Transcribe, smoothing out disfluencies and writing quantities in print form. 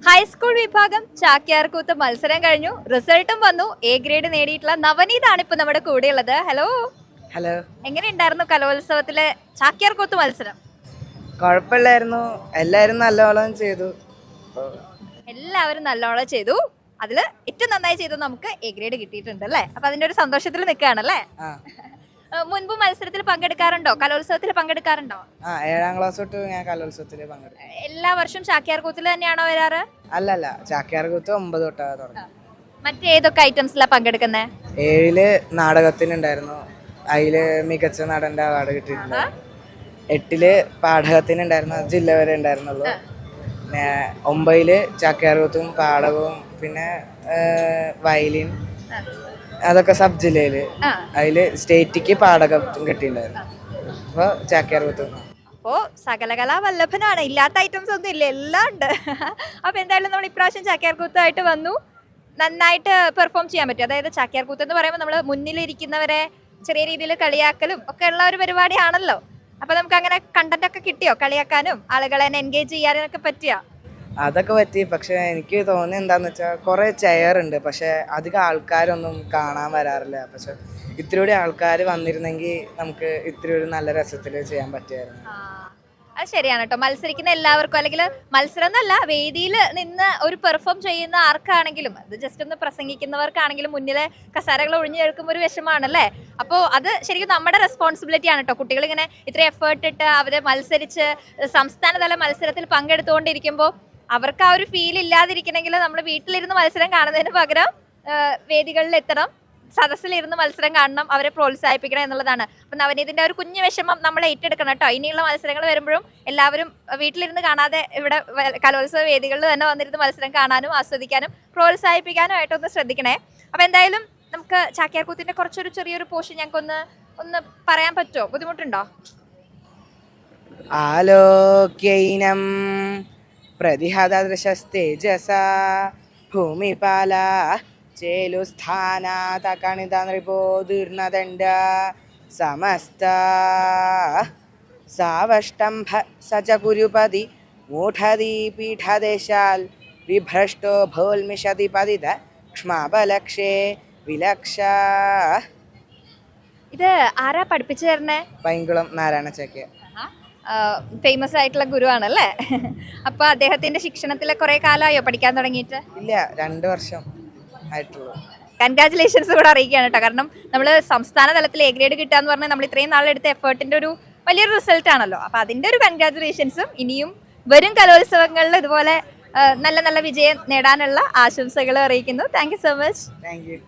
High school വിഭാഗം ചാക്യാർകൂത്ത് മത്സരം കഴിഞ്ഞു. റിസൾട്ടും വന്നു. എ ഗ്രേഡ് നേടിയിട്ടുള്ള നവനീതാണ് ഇപ്പൊ നമ്മുടെ കൂടെയുള്ളത്. ഹലോ. ഹലോ. എങ്ങനെയുണ്ടായിരുന്നു കലോത്സവത്തിലെ ചാക്യാർകൂത്ത് മത്സരം? കുഴപ്പമില്ലായിരുന്നു, എല്ലാരും നല്ലോണം ചെയ്തു. എല്ലാവരും നല്ലോണം ചെയ്തു. അതില് ഏറ്റവും നന്നായി ചെയ്തത് നമുക്ക് എ ഗ്രേഡ് കിട്ടിയിട്ടുണ്ട് അല്ലേ? അപ്പൊ അതിന്റെ ഒരു സന്തോഷത്തിൽ നിൽക്കുകയാണല്ലേ? മുൻപ് മത്സരത്തിൽ പങ്കെടുക്കാറുണ്ടോ? കലോത്സവത്തിൽ പങ്കെടുക്കാറുണ്ടോ? 7ാം ക്ലാസ് തൊട്ട് ഞാൻ കലോത്സവത്തിൽ പങ്കെടുക്കും. എല്ലാ വർഷവും ചാക്യാർകൂത്തിൽ തന്നെയാണോ വരാറ്? അല്ലല്ല, ചാക്യാർകൂത്ത് 9 തൊട്ടാണ് തുടങ്ങി. മറ്റേതൊക്കെ ഐറ്റംസിലാണ് പങ്കെടുക്കുന്നത്? 7ല് നാടകത്തിനുണ്ടായിരുന്നു, അതില് മികച്ച നടന്റെ അവാർഡ് കിട്ടിയിട്ടുണ്ട്. 8ല് പാഠകത്തിനുണ്ടായിരുന്നു, അത് ജില്ല വരെ ഉണ്ടായിരുന്നുള്ളൂ. പിന്നെ 9ല് ചാക്യാർകൂത്തും പാടകവും പിന്നെ വയലിൻ അതൊക്കെ സബ് ജില്ലയില്. അതില് സ്റ്റേറ്റിക്ക് പാടകത്തും കിട്ടിയിട്ടുണ്ടായിരുന്നു. അപ്പൊ ചാക്യാർകൂത്ത്. അപ്പോ സകലകലാ വല്ലഭനാണ്, ഇല്ലാത്ത ഐറ്റംസ് ഒന്നും ഇല്ല, എല്ലാം ഉണ്ട്. അപ്പൊ എന്തായാലും നമ്മൾ ഇപ്രാവശ്യം ചാക്യാർകൂത്തായിട്ട് വന്നു. നന്നായിട്ട് പെർഫോം ചെയ്യാൻ പറ്റും. അതായത് ചാക്യാർകൂത്ത് എന്ന് പറയുമ്പോൾ നമ്മൾ മുന്നിലിരിക്കുന്നവരെ ചെറിയ രീതിയിൽ കളിയാക്കലും ഒക്കെ ഉള്ള ഒരു പരിപാടിയാണല്ലോ. അപ്പൊ നമുക്ക് അങ്ങനെ കണ്ടന്റ് ഒക്കെ കിട്ടിയോ? കളിയാക്കാനും ആളുകളെ എൻഗേജ് ചെയ്യാനും ഒക്കെ പറ്റിയോ? അതൊക്കെ പറ്റി. പക്ഷെ എനിക്ക് തോന്നി എന്താന്ന് വെച്ചാൽ കുറെ ചെയർ ഉണ്ട്, പക്ഷെ അധികം ആൾക്കാരൊന്നും കാണാൻ വരാറില്ല. പക്ഷെ ഇത്തിരി കൂടി ആൾക്കാർ വന്നിരുന്നെങ്കിൽ നമുക്ക് ഇത്തിരി ഒരു നല്ല രസത്തിൽ ചെയ്യാൻ പറ്റുമായിരുന്നു. അത് ശരിയാണ് കേട്ടോ. മത്സരിക്കുന്ന എല്ലാവർക്കും, അല്ലെങ്കിൽ മത്സരം എന്നല്ല, വേദിയിൽ നിന്ന് ഒരു പെർഫോം ചെയ്യുന്ന ആർക്കാണെങ്കിലും, അത് ജസ്റ്റ് ഒന്ന് പ്രസംഗിക്കുന്നവർക്കാണെങ്കിലും മുന്നിലെ കസാരകൾ ഒഴിഞ്ഞു കേൾക്കുമ്പോൾ ഒരു വിഷമാണല്ലേ. അപ്പോൾ അത് ശരിക്കും നമ്മുടെ റെസ്പോൺസിബിലിറ്റി ആണ് കേട്ടോ. കുട്ടികൾ ഇങ്ങനെ ഇത്ര എഫേർട്ട് ഇട്ട് അവരെ മത്സരിച്ച് സംസ്ഥാനതല മത്സരത്തിൽ പങ്കെടുത്തുകൊണ്ടിരിക്കുമ്പോൾ അവർക്ക് ആ ഒരു ഫീൽ ഇല്ലാതിരിക്കണമെങ്കിൽ നമ്മൾ വീട്ടിലിരുന്ന് മത്സരം കാണുന്നതിന് പകരം വേദികളിൽ എത്തണം, സദസ്സിലിരുന്ന് മത്സരം കാണണം, അവരെ പ്രോത്സാഹിപ്പിക്കണം എന്നുള്ളതാണ്. അപ്പം നവനീതിന്റെ ഒരു കുഞ്ഞു വിഷമം നമ്മൾ ഏറ്റെടുക്കണം കേട്ടോ. ഇനിയുള്ള മത്സരങ്ങൾ വരുമ്പോഴും എല്ലാവരും വീട്ടിലിരുന്ന് കാണാതെ ഇവിടെ കലോത്സവ വേദികളിൽ തന്നെ വന്നിരുന്ന് മത്സരം കാണാനും ആസ്വദിക്കാനും പ്രോത്സാഹിപ്പിക്കാനും ആയിട്ടൊന്ന് ശ്രദ്ധിക്കണേ. അപ്പം എന്തായാലും നമുക്ക് ചാക്യാർകൂത്തിന്റെ കുറച്ചൊരു ചെറിയൊരു പോർഷൻ ഞങ്ങൾക്ക് ഒന്ന് പറയാൻ പറ്റുമോ? ബുദ്ധിമുട്ടുണ്ടോ? ആലോക്യൈനം പ്രതിഹതദൃശസ്തേജസാ ഭൂമിപാല ചേലുസ്ഥാനാത കണിത നൃപോദീർണദണ്ഡ സമസ്ത സാവഷ്ടംഭ സച കുരുപതി മൂഢതി പീഠദേശാൽ വിഭ്രഷ്ടോ ഭോൽമിഷതി പതിത ക്ഷ്മാപലക്ഷേ വിലക്ഷ. ഇത് ആരാ പഠിപ്പിച്ചു തരണേ? പൈങ്കുളം നാരായണ ചാക്യാർ. ഫേമസ് ആയിട്ടുള്ള ഗുരുവാണല്ലേ. അപ്പൊ അദ്ദേഹത്തിന്റെ ശിക്ഷണത്തിലെ കുറെ കാലമായോ പഠിക്കാൻ തുടങ്ങിയിട്ട്? ഇല്ല, 2 വർഷം ആയിട്ടുള്ളൂ. കൺഗ്രാറ്റുലേഷൻസ് കൂടെ അറിയിക്കുകയാണ് കേട്ടോ. കാരണം നമ്മൾ സംസ്ഥാന തലത്തിൽ എ ഗ്രേഡ് കിട്ടുക എന്ന് പറഞ്ഞാൽ നമ്മൾ ഇത്രയും നാളെടുത്ത എഫേർട്ടിന്റെ ഒരു വലിയൊരു റിസൾട്ട് ആണല്ലോ. അപ്പൊ അതിന്റെ ഒരു കൺഗ്രാറ്റുലേഷൻസും ഇനിയും വരും കലോത്സവങ്ങളിൽ ഇതുപോലെ നല്ല നല്ല വിജയം നേടാനുള്ള ആശംസകൾ അറിയിക്കുന്നു. Thank you so much. Thank you.